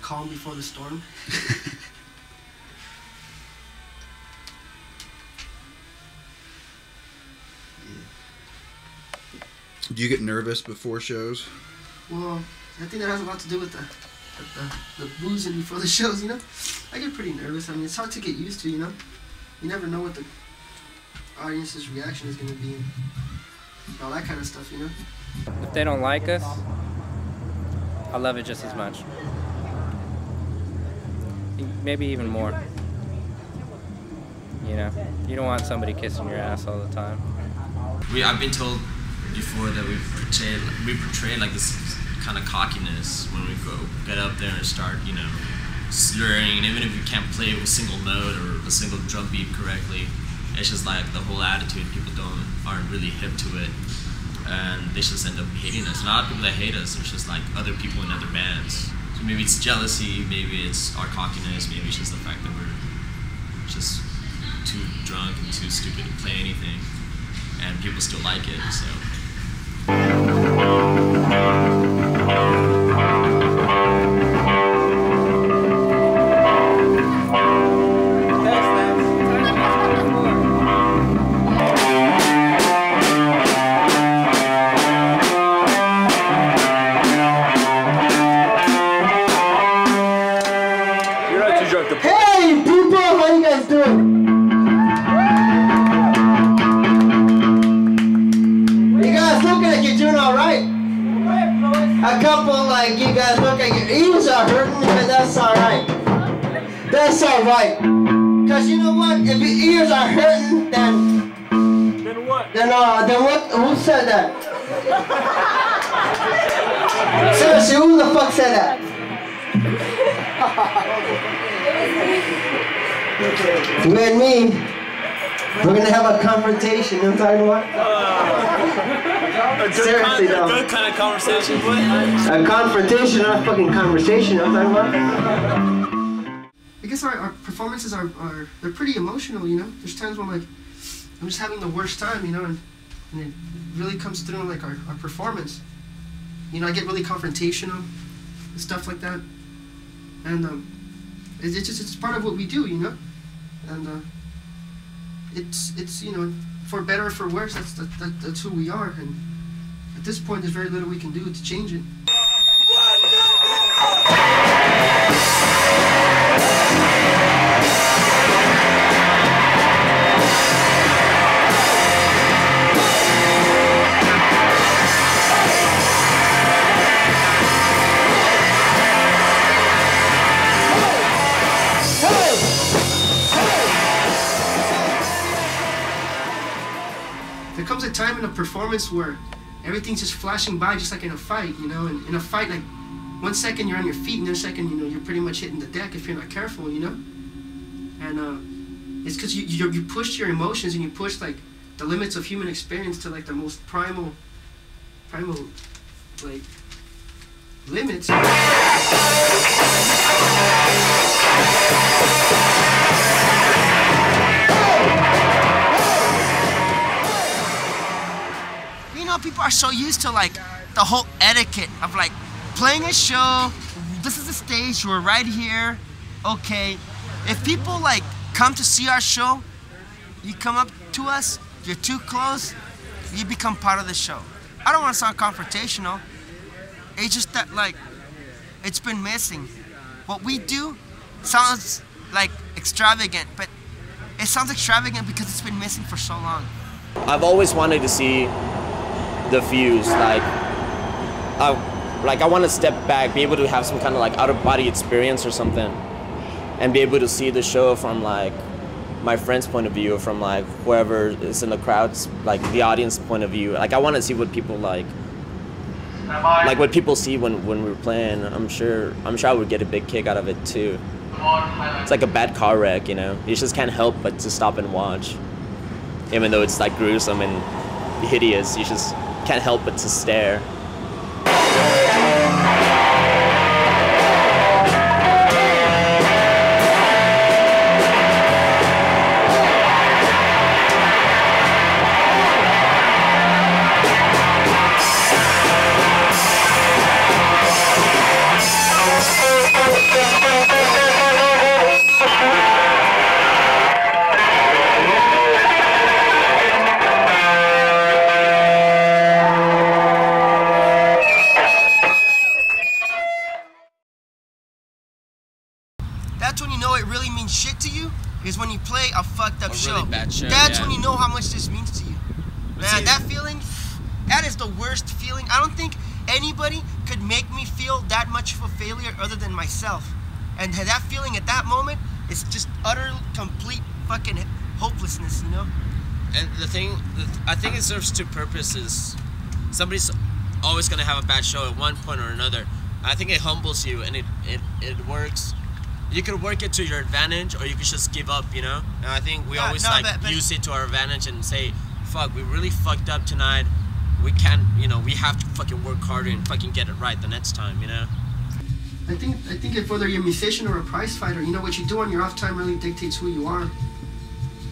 calm before the storm. Do you get nervous before shows? Well, I think that has a lot to do with the boozing before the shows, you know? I get pretty nervous. I mean, it's hard to get used to, you know? You never know what the audience's reaction is going to be and all that kind of stuff, you know? If they don't like us, I love it just as much. Maybe even more. You know, you don't want somebody kissing your ass all the time. I've been told before that we portray like this kind of cockiness when we get up there and start, you know, slurring, and even if you can't play a single note or a single drum beat correctly, it's just like the whole attitude. People aren't really hip to it, and they just end up hating us. Not people that hate us, it's just like other people in other bands. So maybe it's jealousy, maybe it's our cockiness, maybe it's just the fact that we're just too drunk and too stupid to play anything, and people still like it, so. Hey people, how you guys doing? You guys look like you're doing alright. A couple like you guys look like your ears are hurting, but that's alright. That's alright. Cause you know what? If your ears are hurting, then what? Then what? Who said that? Seriously, who the fuck said that? You and me, we're gonna have a confrontation. You know what I'm talking about? Seriously, though. A good kind of conversation, what? A confrontation, not a fucking conversation. You know what I'm talking about? I guess our performances they're pretty emotional. You know, there's times when like I'm just having the worst time. You know, and it really comes through in like our performance. You know, I get really confrontational and stuff like that, and it's part of what we do, you know, and it's you know, for better or for worse, that's who we are, and at this point there's very little we can do to change it. There comes a time in a performance where everything's just flashing by, just like in a fight, you know. And in a fight, like 1 second you're on your feet, and the second, you know, you're pretty much hitting the deck if you're not careful, you know. And it's because you push your emotions and you push like the limits of human experience to like the most primal like limits. People are so used to like the whole etiquette of like playing a show. This is the stage, we're right here. Okay, if people like come to see our show, you come up to us, you're too close, you become part of the show. I don't want to sound confrontational. It's just that like it's been missing. What we do sounds like extravagant, but it sounds extravagant because it's been missing for so long. I've always wanted to see the views, like I want to step back, be able to have some kind of like out-of-body experience or something, and be able to see the show from like my friend's point of view, or from like whoever is in the crowd's, like the audience point of view. Like I want to see what people like what people see when we're playing. I'm sure I would get a big kick out of it too. It's like a bad car wreck, you know. You just can't help but to stop and watch, even though it's like gruesome and hideous. You just can't help but to stare. is when you play a fucked up show. Really bad show. That's yeah. when you know how much this means to you. Man, that feeling, that is the worst feeling. I don't think anybody could make me feel that much of a failure other than myself. And that feeling at that moment is just utter, complete fucking hopelessness, you know? And the thing, I think it serves two purposes. Somebody's always going to have a bad show at one point or another. I think it humbles you, and it works. You can work it to your advantage, or you can just give up, you know? And I think we always use it to our advantage and say, fuck, we really fucked up tonight. We can't, you know, we have to fucking work harder and fucking get it right the next time, you know? I think if whether you're a musician or a prize fighter, you know, what you do on your off time really dictates who you are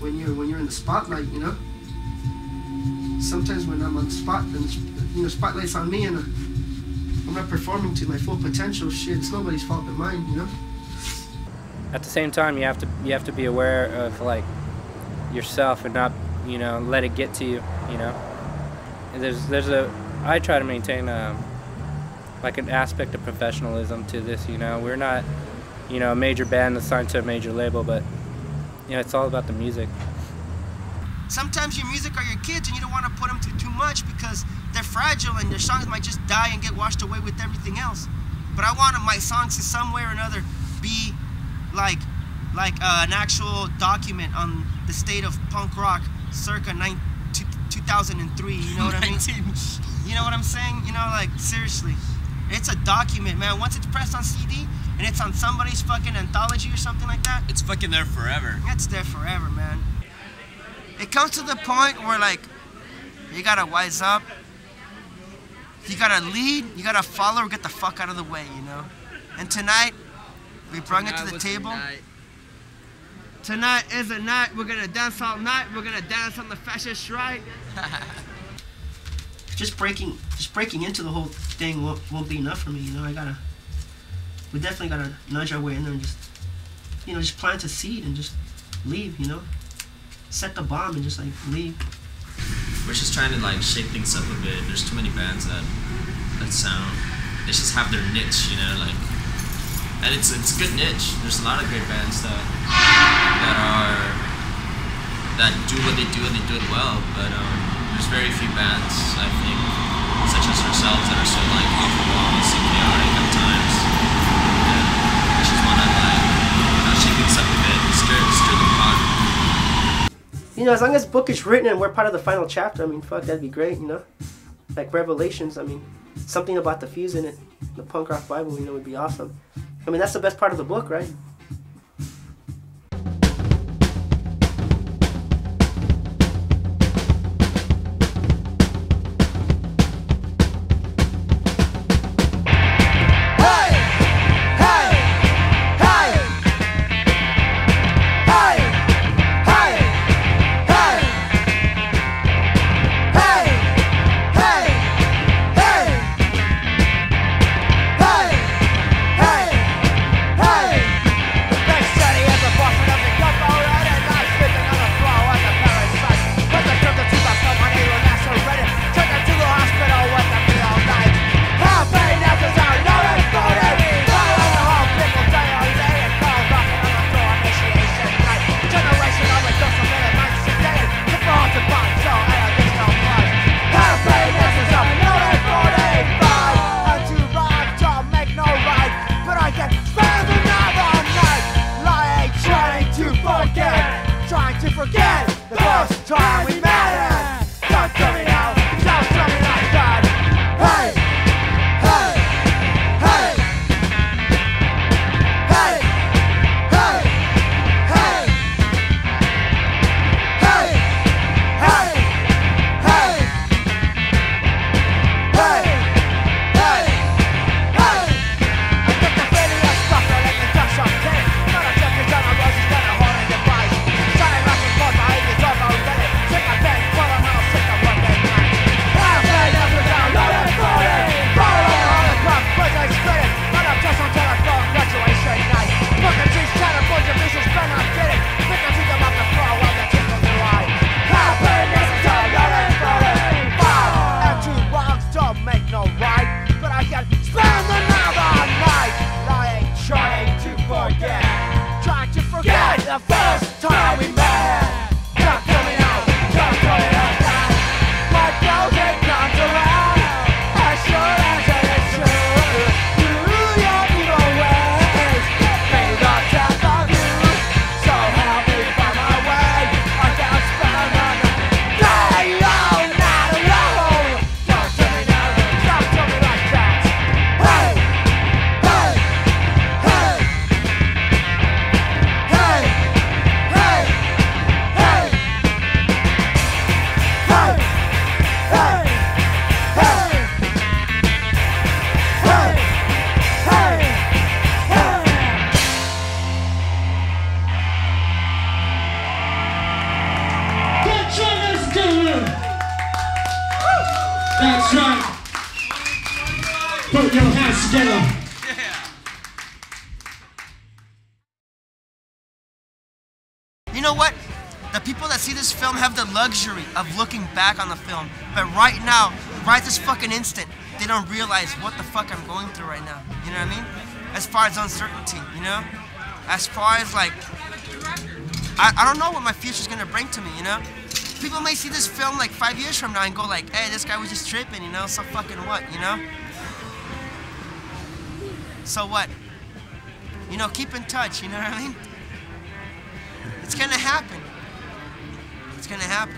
when you're in the spotlight, you know? Sometimes when I'm on the spot, and you know, spotlight's on me and I'm not performing to my full potential, shit, it's nobody's fault but mine, you know? At the same time, you have to be aware of like yourself and not, you know, let it get to you, you know? And I try to maintain like an aspect of professionalism to this, you know. We're not, you know, a major band assigned to a major label, but, you know, it's all about the music. Sometimes your music are your kids and you don't want to put them to too much because they're fragile and their songs might just die and get washed away with everything else. But I want my songs to some way or another be like an actual document on the state of punk rock circa 2003, you know what I mean? You know what I'm saying? You know, like, seriously. It's a document, man. Once it's pressed on CD and it's on somebody's fucking anthology or something like that, it's fucking there forever. It's there forever, man. It comes to the point where, like, you gotta wise up, you gotta lead, you gotta follow, or get the fuck out of the way, you know? And tonight, we brought it to the table. Tonight is a night, we're gonna dance all night, we're gonna dance on the fascist right. Just breaking into the whole thing won't be enough for me, you know? We definitely gotta nudge our way in there and just, you know, just plant a seed and just leave, you know? Set the bomb and just like leave. We're just trying to like shake things up a bit. There's too many bands that sound, they just have their niche, you know, like, and it's a good niche. There's a lot of great bands that do what they do and they do it well, but there's very few bands, I think, such as ourselves, that are so like off the wall and so chaotic at times. And we just want to like, you know, shake things up a bit, stir the pot. You know, as long as the book is written and we're part of the final chapter, I mean, fuck, that'd be great, you know? Like Revelations, I mean, something about the fuse in it, the punk rock Bible, you know, would be awesome. I mean, that's the best part of the book, right? That's right. Put your hands together. You know what? The people that see this film have the luxury of looking back on the film, but right now, right this fucking instant, they don't realize what the fuck I'm going through right now. You know what I mean? As far as uncertainty, you know? As far as like, I don't know what my future's gonna bring to me, you know? People may see this film like 5 years from now and go like, hey, this guy was just tripping, you know? So fucking what, you know? So what? You know, keep in touch, you know what I mean? It's gonna happen. It's gonna happen.